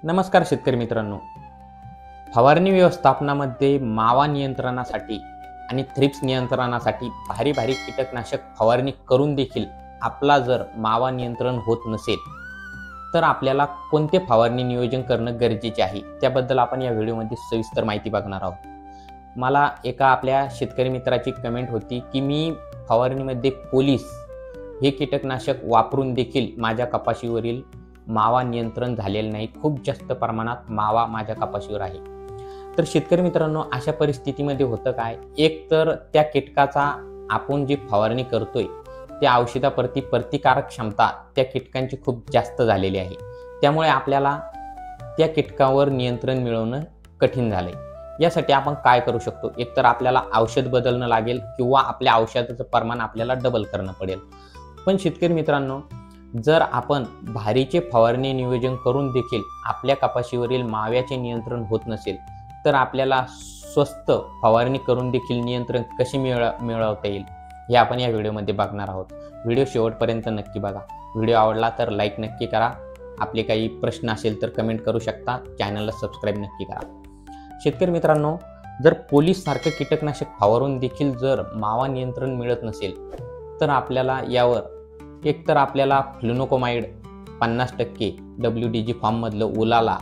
नमस्कार शेतकरी मित्रांनो, फवारणी व्यवस्थापनामध्ये मावा नियंत्रणासाठी आणि थ्रिप्स नियंत्रणासाठी भारी भारी कीटकनाशक फवारणी करून देखील आपला जर मावा नियंत्रण होत नसेल तर आपल्याला कोणते फवारणी नियोजन करणं गरजेचे आहे त्याबद्दल आपण या व्हिडिओमध्ये सविस्तर माहिती बघणार आहोत। मला एका आपल्या शेतकरी मित्राची कमेंट होती की मी फवारणीमध्ये पोलीस हे कीटकनाशक वापरून देखील माझ्या कपाशीवरील मावा नियंत्रण झालेलं नाही, खूप जास्त प्रमाणात मावा माझ्या कपाशीवर आहे। तर शेतकरी मित्रांनो, अशा परिस्थितीमध्ये होतं काय, एक तर त्या कीटकाचा आपण जी फवारणी करतोय त्या औषधाप्रती प्रतिकारक क्षमता त्या कीटकांची खूप जास्त झालेली आहे, त्यामुळे आपल्याला त्या कीटकावर नियंत्रण मिळवणं कठीण झालंय। यासाठी आपण काय करू शकतो, एक तर आपल्याला औषध बदलणं लागेल किंवा आपल्या औषधाचं प्रमाण आपल्याला डबल करणं पडेल। पण शेतकरी मित्रांनो, जर आपण भारीचे फवारणी नियोजन करून देखील आपल्या कपाशीवरील माव्याचे नियंत्रण होत नसेल तर आपल्याला स्वस्त फवारणी करून देखील नियंत्रण कसे मिळवता येईल हे आपण या व्हिडिओमध्ये बघणार आहोत। व्हिडिओ शेवटपर्यंत नक्की बघा। व्हिडिओ आवडला तर लाईक नक्की करा, आपले काही प्रश्न असेल तर कमेंट करू शकता, चॅनलला सबस्क्राईब नक्की करा। शेतकरी मित्रांनो, जर पोलीस सारखं कीटकनाशक फवारून देखील जर मावा नियंत्रण मिळत नसेल तर आपल्याला यावर एक तर आपल्याला फ्लुनोकोमाइड 50% WDG फॉर्ममधलं उलाला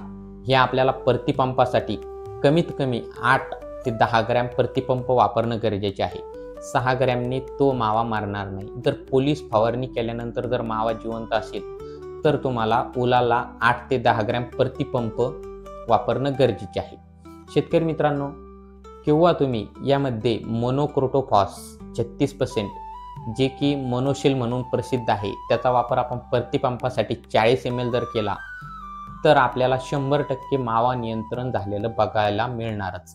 हे आपल्याला प्रतिपंपासाठी कमीत कमी 8 ते 10 ग्रॅम प्रतिपंप वापरणं गरजेचे आहे। 6 ग्रॅमने तो मावा मारणार नाही। जर पोलीस फवारणी केल्यानंतर जर मावा जिवंत असेल तर तुम्हाला उलाला 8 ते 10 ग्रॅम प्रतिपंप वापरणं गरजेचे आहे। शेतकरी मित्रांनो, किंवा तुम्ही यामध्ये मोनोक्रोटोफॉस 36% जे की मोनोशिल म्हणून प्रसिद्ध आहे त्याचा वापर आपण प्रतिपंपासाठी 40 ml जर केला तर आपल्याला 100% मावा नियंत्रण झालेलं बघायला मिळणारच।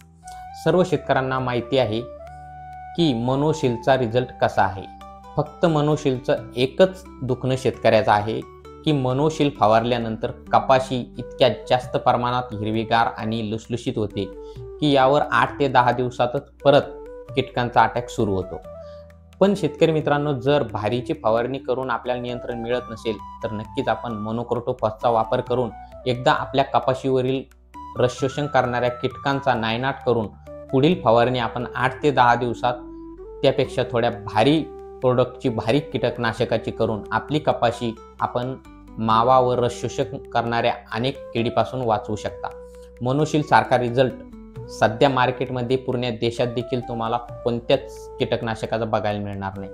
सर्व शेतकऱ्यांना माहिती आहे की मोनोशिलचा रिझल्ट कसा आहे। फक्त मोनोशिलचं एकच दुखणं शेतकऱ्याचं आहे की मोनोशिल फवारल्यानंतर कपाशी इतक्या जास्त प्रमाणात हिरवीगार आणि लुसलुशीत होते की यावर 8 ते 10 दिवसातच परत कीटकांचा अटॅक सुरू होतो। पण शेतकरी मित्रांनो, जर भारीची फवारणी करून आपल्याला नियंत्रण मिळत नसेल तर नक्कीच आपण मोनोक्रोटोफॉसचा वापर करून एकदा आपल्या कपाशीवरील रस शोषण करणाऱ्या कीटकांचा नायनाट करून पुढील फवारणी आपण 8 ते 10 दिवसात त्यापेक्षा थोड्या भारी प्रोडक्टची, भारी कीटकनाशकाची करून आपली कपाशी आपण मावा व रस शोषण करणाऱ्या अनेक किडीपासून वाचवू शकता। मोनोशिल सारखा रिझल्ट सध्या मार्केटमध्ये पूर्ण देशात देखील तुम्हाला कोणत्याच कीटकनाशकाचा बघायला मिळणार नाही।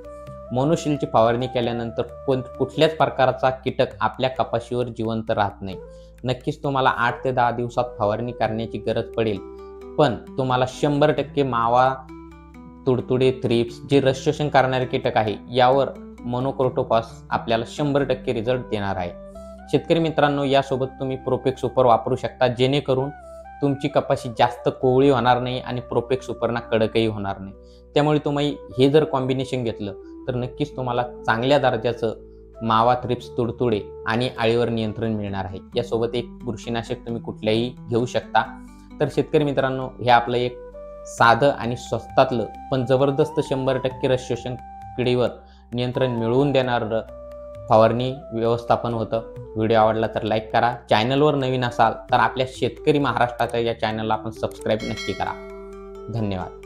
मोनोशिलची फवारणी केल्यानंतर कुठल्याच प्रकारचा कीटक आपल्या कपाशीवर जिवंत राहत नाही। नक्कीच तुम्हाला 8 ते 10 दिवसात फवारणी करण्याची गरज पडेल, पण तुम्हाला 100% मावा, तुडतुडे, थ्रिप्स जे रस शोषण करणारे कीटक आहे यावर मोनोक्रोटोफॉस आपल्याला 100% रिझल्ट देणार आहे। शेतकरी मित्रांनो, यासोबत तुम्ही प्रोपेक्स सुपर वापरू शकता, जेणेकरून तुमची कपाशी जास्त कोवळी होणार नाही आणि प्रोपेक्स सुपरना कडकही होणार नाही। त्यामुळे तुम्ही हे जर कॉम्बिनेशन घेतलं तर नक्कीच तुम्हाला चांगल्या दर्जाचं मावा, थ्रिप्स, तुडतुडे आणि अळीवर नियंत्रण मिळणार आहे। यासोबत एक बुरशीनाशक तुम्ही कुठल्याही घेऊ शकता। तर शेतकरी मित्रांनो, हे आपलं एक साधं आणि स्वस्तातलं पण जबरदस्त 100% रस शोषण किडीवर नियंत्रण मिळवून देणारं फवारणी व्यवस्थापन होतं। व्हिडिओ आवडला तर लाईक करा, चॅनलवर नवीन असाल तर आपल्या शेतकरी महाराष्ट्राच्या या चॅनलला आपण सबस्क्राईब नक्की करा। धन्यवाद।